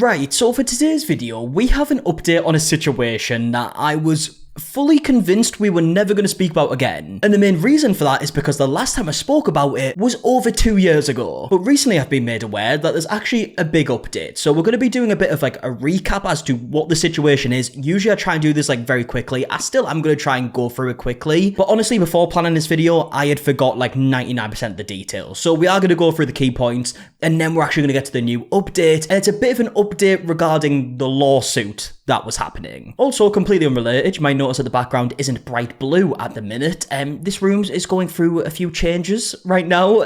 Right, so for today's video, we have an update on a situation that I was fully convinced we were never going to speak about again. And the main reason for that is because the last time I spoke about it was over 2 years ago. But recently I've been made aware that there's actually a big update. So we're going to be doing a bit of like a recap as to what the situation is. Usually I try and do this like very quickly. I'm going to try and go through it quickly. But honestly, before planning this video, I had forgot like 99% of the details. So we are going to go through the key points and then we're actually going to get to the new update. And it's a bit of an update regarding the lawsuit that was happening. Also, completely unrelated, you might notice that the background isn't bright blue at the minute. This room is going through a few changes right now.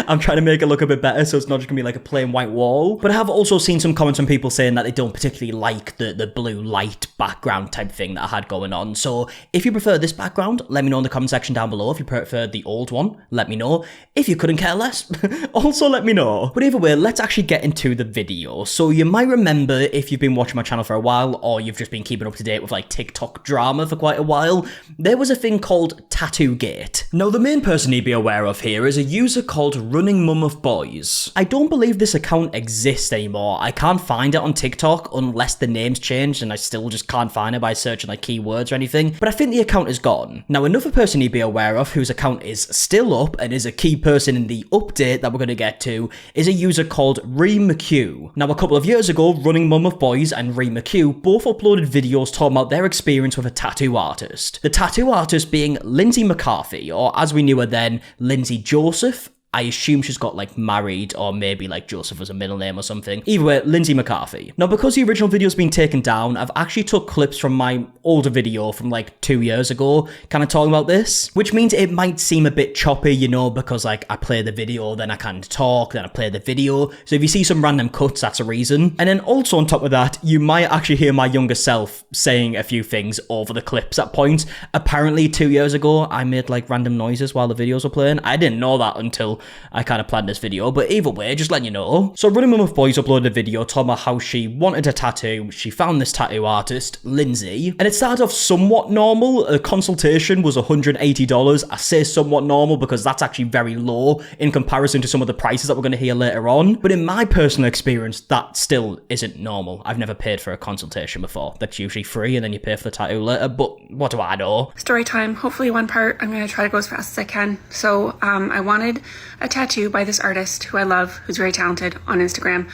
I'm trying to make it look a bit better so it's not just gonna be like a plain white wall. But I have also seen some comments from people saying that they don't particularly like the blue light background type thing that I had going on. So if you prefer this background, let me know in the comment section down below. If you prefer the old one, let me know. If you couldn't care less, also let me know. But either way, let's actually get into the video. So you might remember, if you've been watching my channel for a while, or you've just been keeping up to date with like TikTok drama for quite a while, there was a thing called Tattoo Gate. Now the main person you'd be aware of here is a user called Running Mum of Boys. I don't believe this account exists anymore. I can't find it on TikTok unless the name's changed, and I still just can't find it by searching like keywords or anything, but I think the account is gone. Now another person you'd be aware of whose account is still up and is a key person in the update that we're going to get to is a user called McHugh. Now a couple of years ago, Running Mum of Boys and McHugh both uploaded videos talking about their experience with a tattoo artist. The tattoo artist being Lindsay McCarthy, or as we knew her then, Lindsay Joseph. I assume she's got like married, or maybe like Joseph was a middle name or something. Either way, Lindsay McCarthy. Now because the original video's been taken down, I've actually took clips from my older video from like 2 years ago, kind of talking about this, which means it might seem a bit choppy, you know, because like I play the video, then I kind of talk, then I play the video. So if you see some random cuts, that's a reason. And then also on top of that, you might actually hear my younger self saying a few things over the clips at points. Apparently 2 years ago, I made like random noises while the videos were playing. I didn't know that until I kind of planned this video, but either way, just letting you know. So Running Mum of Boys uploaded a video talking about how she wanted a tattoo. She found this tattoo artist, Lindsay, and it started off somewhat normal. A consultation was $180. I say somewhat normal because that's actually very low in comparison to some of the prices that we're going to hear later on. But in my personal experience, that still isn't normal. I've never paid for a consultation before. That's usually free and then you pay for the tattoo later, but what do I know? Story time, hopefully one part. I'm going to try to go as fast as I can. So I wanted a tattoo by this artist who I love, who's very talented on Instagram.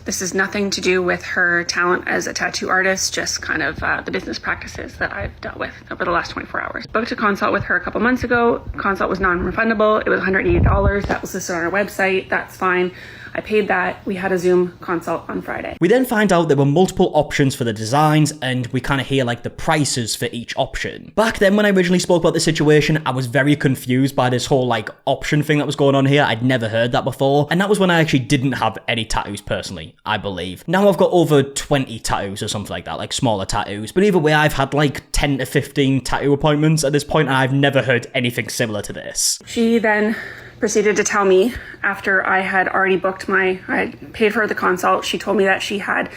This is nothing to do with her talent as a tattoo artist, just kind of the business practices that I've dealt with over the last 24 hours. Booked a consult with her a couple months ago. Consult was non-refundable. It was $180. That was listed on our website. That's fine. I paid that. We had a Zoom consult on Friday. We then find out there were multiple options for the designs, and we kind of hear like the prices for each option. Back then when I originally spoke about the situation, I was very confused by this whole like option thing that was going on here. I'd never heard that before, and that was when I actually didn't have any tattoos personally, I believe. Now I've got over 20 tattoos or something like that, like smaller tattoos, but either way I've had like 10 to 15 tattoo appointments at this point, and I've never heard anything similar to this. She then proceeded to tell me, after I had already booked I had paid for the consult, she told me that she had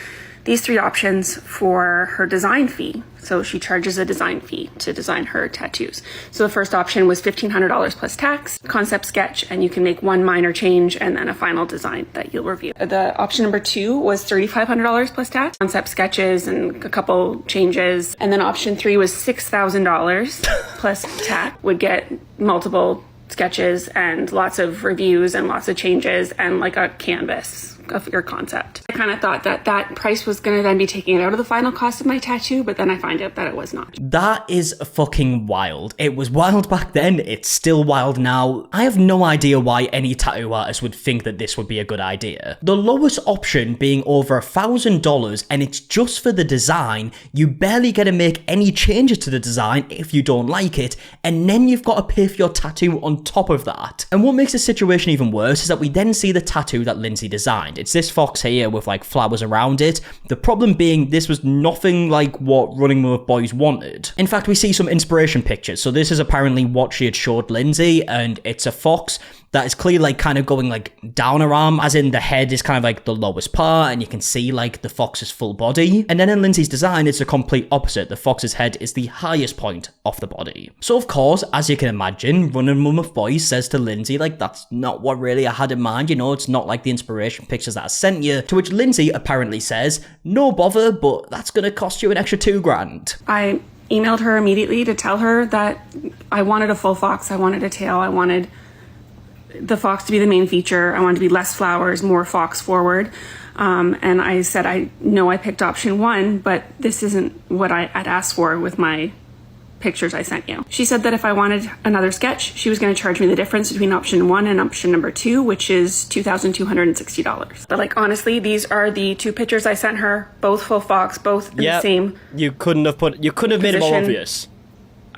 these 3 options for her design fee. So she charges a design fee to design her tattoos. So the first option was $1,500 plus tax, concept sketch, and you can make one minor change and then a final design that you'll review. The option number 2 was $3,500 plus tax, concept sketches and a couple changes. And then option 3 was $6,000 plus tax, would get multiple sketches and lots of reviews and lots of changes and like a canvas of your concept. I kind of thought that that price was going to then be taken out of the final cost of my tattoo, but then I find out that it was not. That is fucking wild. It was wild back then, it's still wild now. I have no idea why any tattoo artist would think that this would be a good idea. The lowest option being over $1,000, and it's just for the design. You barely get to make any changes to the design if you don't like it, and then you've got to pay for your tattoo on top of that. And what makes the situation even worse is that we then see the tattoo that Lindsay designed. It's this fox here with like flowers around it. The problem being this was nothing like what Running Mum of Boys wanted. In fact, we see some inspiration pictures. So this is apparently what she had showed Lindsay, and it's a fox that is clearly like kind of going like down her arm, as in the head is kind of like the lowest part and you can see like the fox's full body. And then in Lindsay's design, it's the complete opposite. The fox's head is the highest point of the body. So of course, as you can imagine, running mum of boys says to Lindsay, like, that's not what really I had in mind, you know, it's not like the inspiration pictures that I sent you. To which Lindsay apparently says, no bother, but that's gonna cost you an extra $2,000. I emailed her immediately to tell her that I wanted a full fox, I wanted a tail, I wanted the fox to be the main feature, I wanted to be less flowers, more fox forward. And I said, I know I picked option 1, but this isn't what I'd asked for with my pictures I sent you. She said that if I wanted another sketch, she was going to charge me the difference between option 1 and option number 2, which is $2,260. But like, honestly, these are the 2 pictures I sent her, both full fox, both in the same. You couldn't have made it more obvious.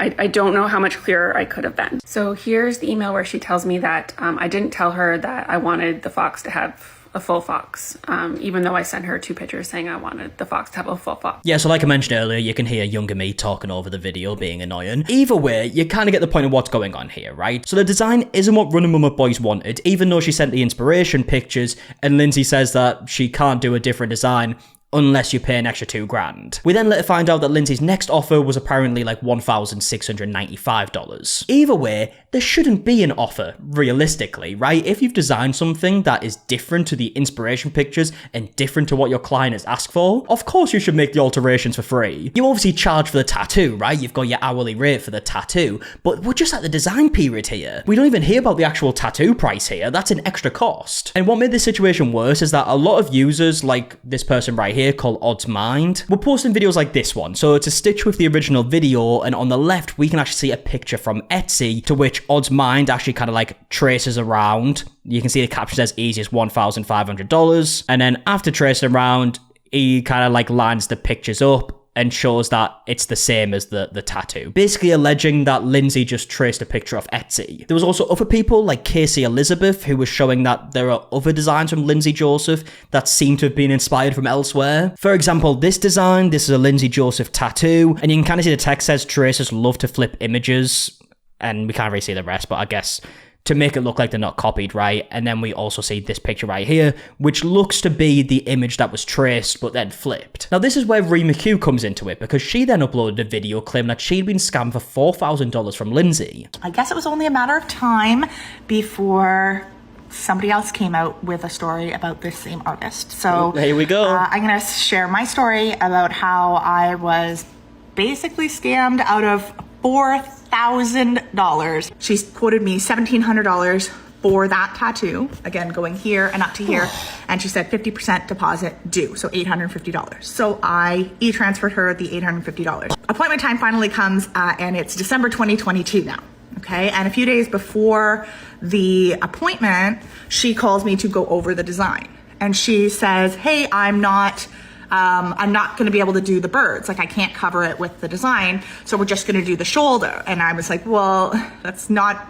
I don't know how much clearer I could have been. So here's the email where she tells me that I didn't tell her that I wanted the fox to have a full fox, even though I sent her 2 pictures saying I wanted the fox to have a full fox. Yeah, so like I mentioned earlier, you can hear younger me talking over the video, being annoying. Either way, you kind of get the point of what's going on here, right? So the design isn't what Running Mum of Boys wanted, even though she sent the inspiration pictures, and Lindsay says that she can't do a different design unless you pay an extra $2,000. We then later find out that Lindsay's next offer was apparently like $1,695. Either way, there shouldn't be an offer, realistically, right? If you've designed something that is different to the inspiration pictures and different to what your client has asked for, of course you should make the alterations for free. You obviously charge for the tattoo, right? You've got your hourly rate for the tattoo, but we're just at the design period here. We don't even hear about the actual tattoo price here. That's an extra cost. And what made this situation worse is that a lot of users, like this person right here called Odds Mind, were posting videos like this one. So it's a stitch with the original video, and on the left we can actually see a picture from Etsy, to which Odds Mind actually kind of like traces around. You can see the caption says easy as $1,500, and then after tracing around, he kind of like lines the pictures up and shows that it's the same as the tattoo. Basically alleging that Lindsay just traced a picture off Etsy. There was also other people like Casey Elizabeth who was showing that there are other designs from Lindsay Joseph that seem to have been inspired from elsewhere. For example, this design, this is a Lindsay Joseph tattoo, and you can kind of see the text says tracers love to flip images, and we can't really see the rest, but I guess to make it look like they're not copied, right? And then we also see this picture right here, which looks to be the image that was traced but then flipped. Now this is where McHugh comes into it, because she then uploaded a video claiming that she'd been scammed for $4,000 from Lindsay. I guess it was only a matter of time before somebody else came out with a story about this same artist. So here we go. I'm gonna share my story about how I was basically scammed out of $4,000. She quoted me $1,700 for that tattoo, again going here and up to here, and she said 50% deposit due, so $850. So I e-transferred her the $850. Appointment time finally comes, and it's December 2022 now. Okay, and a few days before the appointment, she calls me to go over the design, and she says, "Hey, I'm not going to be able to do the birds. Like, I can't cover it with the design, so we're just going to do the shoulder." And I was like, well, that's not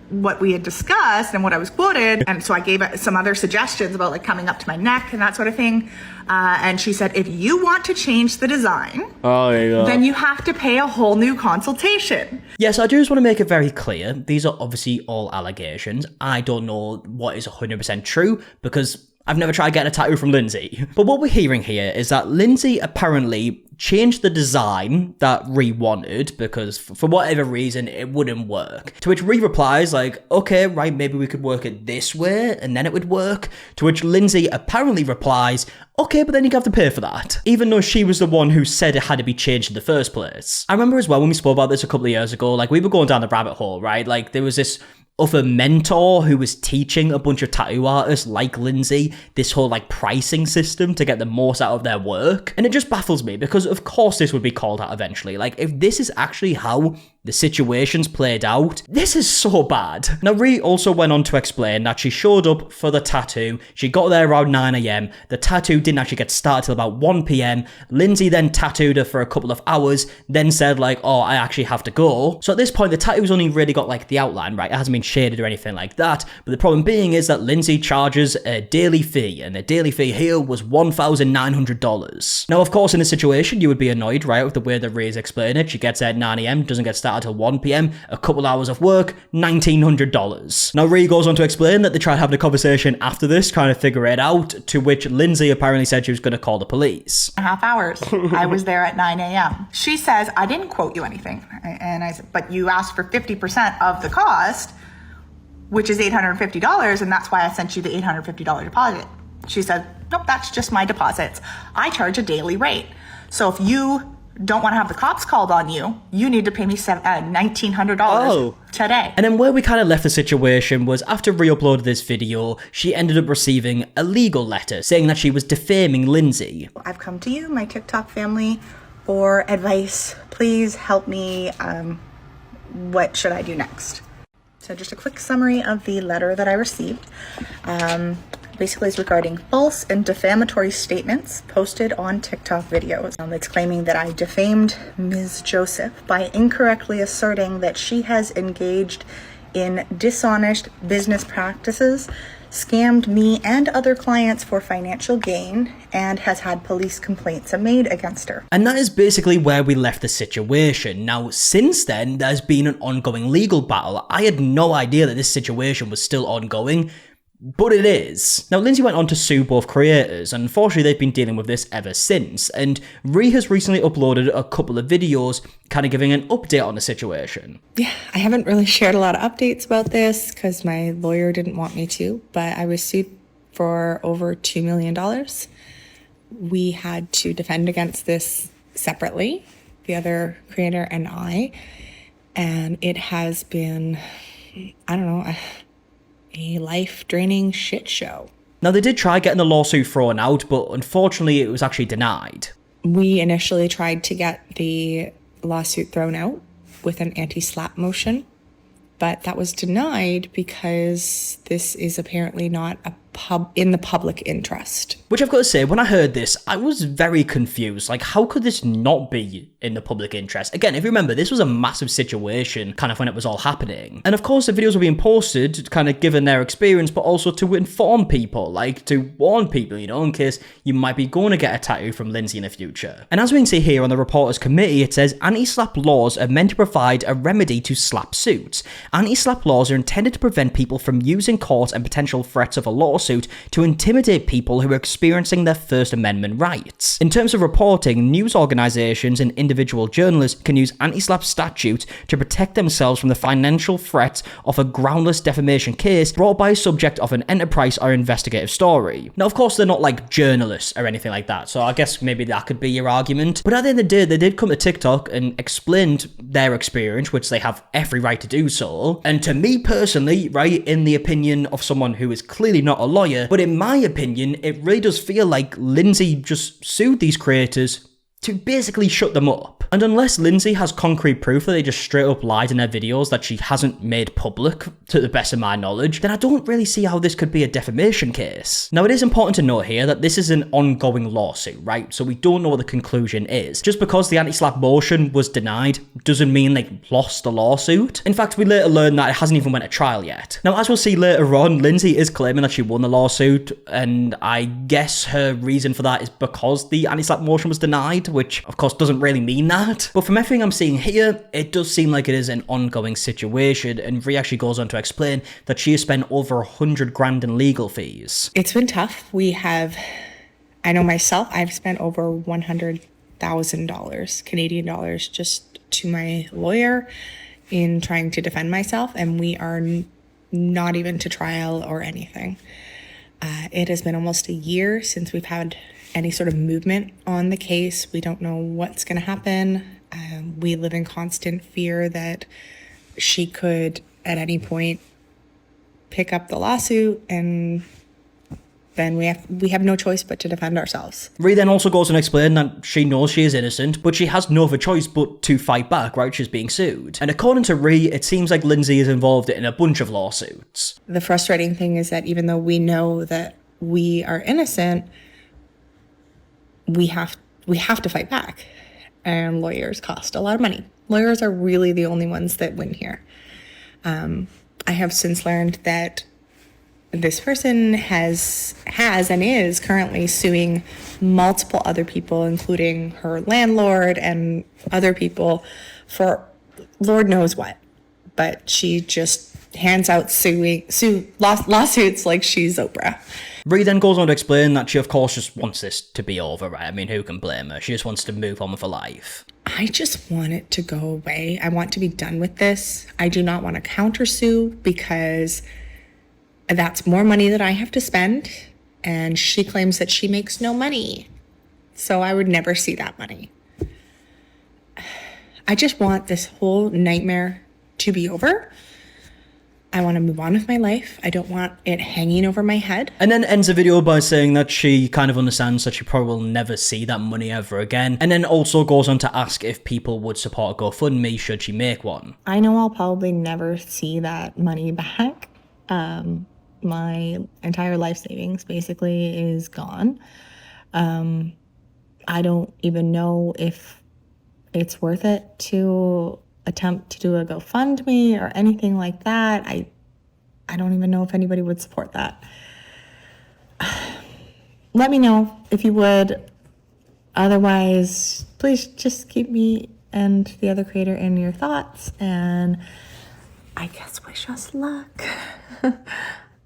what we had discussed and what I was quoted. And so I gave some other suggestions about like coming up to my neck and that sort of thing. And she said, if you want to change the design, then you have to pay a whole new consultation. Yes, I do just want to make it very clear. These are obviously all allegations. I don't know what is 100% true, because I've never tried getting a tattoo from Lindsay. But what we're hearing here is that Lindsay apparently changed the design that Ree wanted because for whatever reason it wouldn't work. To which Ree replies like, okay, right, maybe we could work it this way and then it would work. To which Lindsay apparently replies, okay, but then you'd have to pay for that. Even though she was the one who said it had to be changed in the first place. I remember as well when we spoke about this a couple of years ago, like we were going down the rabbit hole, right? Like there was this other mentor who was teaching a bunch of tattoo artists like Lindsay this whole like pricing system to get the most out of their work. And it just baffles me because of course this would be called out eventually. Like if this is actually how the situation's played out, this is so bad. Now Ree also went on to explain that she showed up for the tattoo, she got there around 9 AM, the tattoo didn't actually get started till about 1 PM, Lindsay then tattooed her for a couple of hours, then said like, oh, I actually have to go. So at this point the tattoo's only really got like the outline, right? It hasn't been shaded or anything like that, but the problem being is that Lindsay charges a daily fee, and the daily fee here was $1,900. Now of course in this situation you would be annoyed, right, with the way that Ree's explained it. She gets there at 9 AM, doesn't get started chat until 1 p.m, a couple hours of work, $1,900. Now Rhea goes on to explain that they tried having a conversation after this, trying to figure it out, to which Lindsay apparently said she was going to call the police. Half hours. I was there at 9 a.m. She says, I didn't quote you anything. And I said, but you asked for 50% of the cost, which is $850, and that's why I sent you the $850 deposit. She said, nope, that's just my deposits. I charge a daily rate. So if you don't want to have the cops called on you, you need to pay me $1,900 today. And then where we kind of left the situation was after Rhea uploaded this video, she ended up receiving a legal letter saying that she was defaming Lindsay. I've come to you, my TikTok family, for advice. Please help me. What should I do next? So just a quick summary of the letter that I received. Basically it's regarding false and defamatory statements posted on TikTok videos. It's claiming that I defamed Ms. Joseph by incorrectly asserting that she has engaged in dishonest business practices, scammed me and other clients for financial gain, and has had police complaints made against her. And that is basically where we left the situation. Now, since then, there's been an ongoing legal battle. I had no idea that this situation was still ongoing, but it is. Now, Lindsay went on to sue both creators, and unfortunately they've been dealing with this ever since, and Rhea has recently uploaded a couple of videos kind of giving an update on the situation. Yeah, I haven't really shared a lot of updates about this because my lawyer didn't want me to, but I was sued for over $2 million. We had to defend against this separately, the other creator and I, and it has been, I don't know, a life-draining shit show. Now, they did try getting the lawsuit thrown out, but unfortunately it was actually denied. We initially tried to get the lawsuit thrown out with an anti-slap motion, but that was denied because this is apparently not in the public interest. Which I've got to say, when I heard this, I was very confused. Like, how could this not be in the public interest? Again, if you remember, this was a massive situation kind of when it was all happening. And of course, the videos were being posted, kind of given their experience, but also to inform people, like to warn people, you know, in case you might be going to get a tattoo from Lindsay in the future. And as we can see here on the Reporters Committee, it says anti-slap laws are meant to provide a remedy to slap suits. Anti-slap laws are intended to prevent people from using court and potential threats of a lawsuit to intimidate people who are experiencing their First Amendment rights. In terms of reporting, news organizations and individual journalists can use anti-slap statutes to protect themselves from the financial threat of a groundless defamation case brought by a subject of an enterprise or investigative story. Now, of course, they're not like journalists or anything like that, so I guess maybe that could be your argument. But at the end of the day, they did come to TikTok and explained their experience, which they have every right to do so. And to me personally, right, in the opinion of someone who is clearly not a lawyer, but in my opinion, it really does feel like Lindsay just sued these creators to basically shut them up. And unless Lindsay has concrete proof that they just straight up lied in their videos that she hasn't made public, to the best of my knowledge, then I don't really see how this could be a defamation case. Now, it is important to note here that this is an ongoing lawsuit, right? So we don't know what the conclusion is. Just because the anti-slap motion was denied doesn't mean they lost the lawsuit. In fact, we later learned that it hasn't even went to trial yet. Now, as we'll see later on, Lindsay is claiming that she won the lawsuit, and I guess her reason for that is because the anti-slap motion was denied, which of course doesn't really mean that. But from everything I'm seeing here, it does seem like it is an ongoing situation, and Rhea actually goes on to explain that she has spent over 100 grand in legal fees. It's been tough. I know myself, I've spent over $100,000 Canadian dollars just to my lawyer in trying to defend myself, and we are not even to trial or anything. It has been almost a year since we've had any sort of movement on the case. We don't know what's going to happen. We live in constant fear that she could at any point pick up the lawsuit, and then we have no choice but to defend ourselves. Rhea then also goes on to explain that she knows she is innocent, but she has no other choice but to fight back, right? She's being sued. And according to Rhea, it seems like Lindsay is involved in a bunch of lawsuits. The frustrating thing is that even though we know that we are innocent, we have to fight back, and lawyers cost a lot of money. Lawyers are really the only ones that win here. I have since learned that this person has and is currently suing multiple other people, including her landlord and other people, for Lord knows what. But she just hands out lawsuits like she's Oprah. Rhea then goes on to explain that she of course just wants this to be over, right? I mean, who can blame her? She just wants to move on with her life. I just want it to go away. I want to be done with this. I do not want to countersue because that's more money that I have to spend. And she claims that she makes no money. So I would never see that money. I just want this whole nightmare to be over. I want to move on with my life. I don't want it hanging over my head. And then ends the video by saying that she kind of understands that she probably will never see that money ever again. And then also goes on to ask if people would support a GoFundMe should she make one. I know I'll probably never see that money back. My entire life savings basically is gone. I don't even know if it's worth it to attempt to do a GoFundMe or anything like that. I don't even know if anybody would support that. Let me know if you would. Otherwise, please just keep me and the other creator in your thoughts, and I guess wish us luck.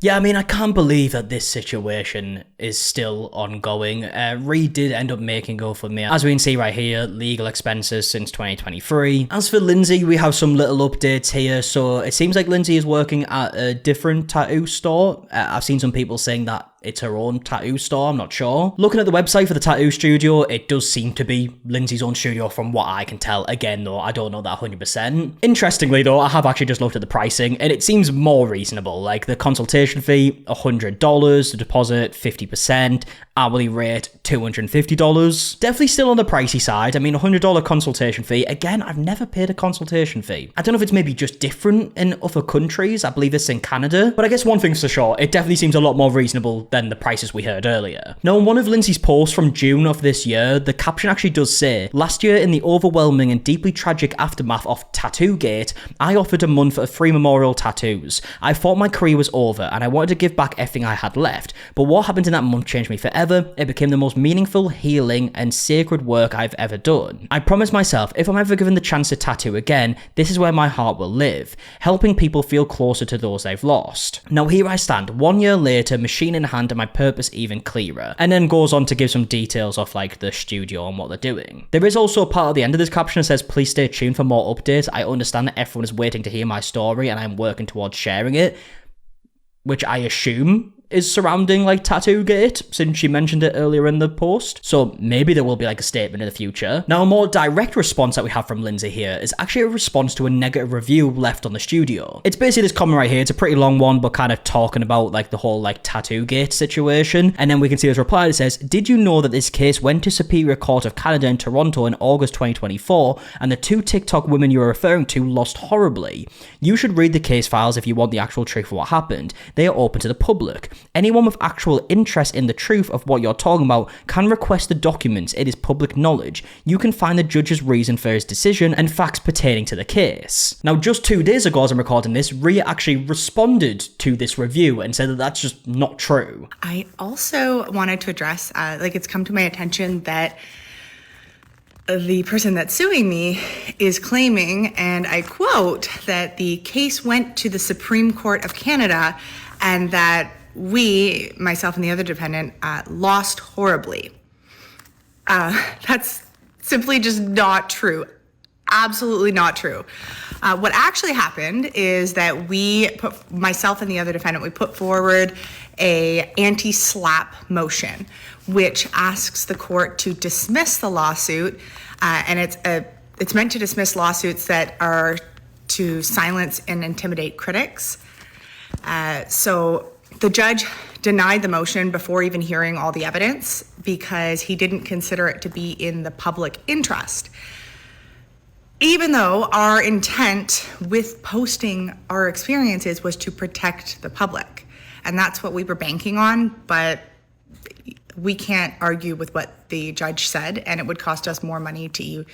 Yeah, I mean, I can't believe that this situation is still ongoing. Rhea did end up making GoFundMe, as we can see right here, legal expenses since 2023. As for Lindsay, we have some little updates here. So it seems like Lindsay is working at a different tattoo store. I've seen some people saying that it's her own tattoo store, I'm not sure. Looking at the website for the tattoo studio, it does seem to be Lindsay's own studio from what I can tell. Again, though, I don't know that 100%. Interestingly, though, I have actually just looked at the pricing, and it seems more reasonable. Like, the consultation fee, $100, the deposit, 50%, hourly rate, $250. Definitely still on the pricey side. I mean, $100 consultation fee. Again, I've never paid a consultation fee. I don't know if it's maybe just different in other countries. I believe it's in Canada. But I guess one thing's for sure, it definitely seems a lot more reasonable than the prices we heard earlier. Now, on one of Lindsay's posts from June of this year, the caption actually does say, "Last year, in the overwhelming and deeply tragic aftermath of Tattoo-gate, I offered a month of free memorial tattoos. I thought my career was over and I wanted to give back everything I had left. But what happened in that month changed me forever. It became the most meaningful, healing, and sacred work I've ever done. I promised myself, if I'm ever given the chance to tattoo again, this is where my heart will live, helping people feel closer to those they've lost. Now here I stand, 1 year later, machine in hand, and my purpose even clearer." And then goes on to give some details of like the studio and what they're doing. There is also a part at the end of this caption that says, "Please stay tuned for more updates. I understand that everyone is waiting to hear my story and I'm working towards sharing it," which I assume is surrounding like Tattoo-gate, since she mentioned it earlier in the post. So maybe there will be like a statement in the future. Now, a more direct response that we have from Lindsay here is actually a response to a negative review left on the studio. It's basically this comment right here. It's a pretty long one, but kind of talking about like the whole like Tattoo-gate situation. And then we can see his reply that says, "Did you know that this case went to Superior Court of Canada in Toronto in August 2024, and the 2 TikTok women you are referring to lost horribly? You should read the case files if you want the actual truth of what happened. They are open to the public. Anyone with actual interest in the truth of what you're talking about can request the documents. It is public knowledge. You can find the judge's reason for his decision and facts pertaining to the case." Now, just 2 days ago as I'm recording this, Rhea actually responded to this review and said that that's just not true. I also wanted to address, it's come to my attention that the person that's suing me is claiming, and I quote, that the case went to the Supreme Court of Canada and that we, myself and the other defendant, lost horribly. That's simply just not true. Absolutely not true. What actually happened is that myself and the other defendant, we put forward a anti-SLAPP motion, which asks the court to dismiss the lawsuit, and it's meant to dismiss lawsuits that are to silence and intimidate critics. So the judge denied the motion before even hearing all the evidence because he didn't consider it to be in the public interest. Even though our intent with posting our experiences was to protect the public. And that's what we were banking on, but we can't argue with what the judge said, and it would cost us more money to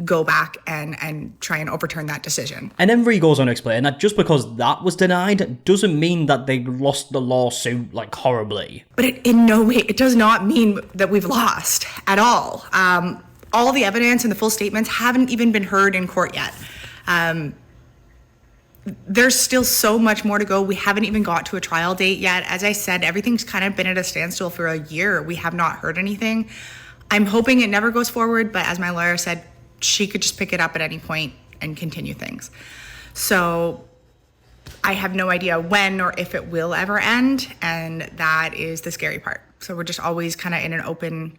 go back and try and overturn that decision. And then Rhea goes on to explain that just because that was denied doesn't mean that they lost the lawsuit like horribly. But in no way, it does not mean that we've lost at all. All the evidence and the full statements haven't even been heard in court yet. There's still so much more to go. We haven't even got to a trial date yet. As I said, everything's kind of been at a standstill for a year. We have not heard anything. I'm hoping it never goes forward, but as my lawyer said, she could just pick it up at any point and continue things. So I have no idea when or if it will ever end, and that is the scary part. So we're just always kind of in an open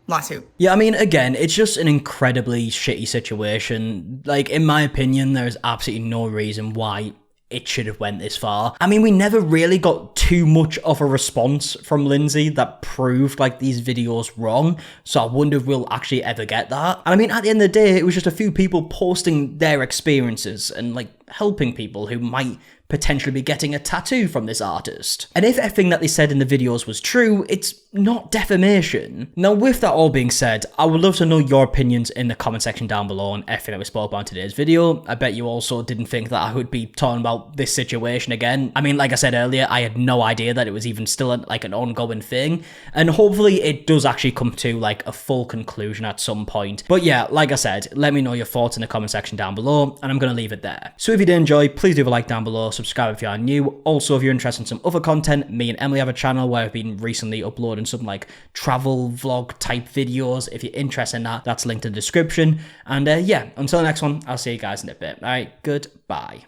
lawsuit. Yeah, I mean, again, it's just an incredibly shitty situation. Like, in my opinion, there's absolutely no reason why it should have went this far. I mean, we never really got too much of a response from Lindsay that proved, like, these videos wrong, so I wonder if we'll actually ever get that. And I mean, at the end of the day, it was just a few people posting their experiences and, like, helping people who might potentially be getting a tattoo from this artist. And if everything that they said in the videos was true, it's not defamation. Now, with that all being said, I would love to know your opinions in the comment section down below on everything that we spoke about in today's video. I bet you also didn't think that I would be talking about this situation again. I mean, like I said earlier, I had no idea that it was even still like an ongoing thing, and hopefully it does actually come to like a full conclusion at some point. But yeah, like I said, let me know your thoughts in the comment section down below, and I'm gonna leave it there. So if you did enjoy, please leave a like down below, subscribe if you are new. Also, if you're interested in some other content, me and Emily have a channel where I've been recently uploading some like travel vlog type videos. If you're interested in that, that's linked in the description. And yeah, until the next one, I'll see you guys in a bit. All right, goodbye.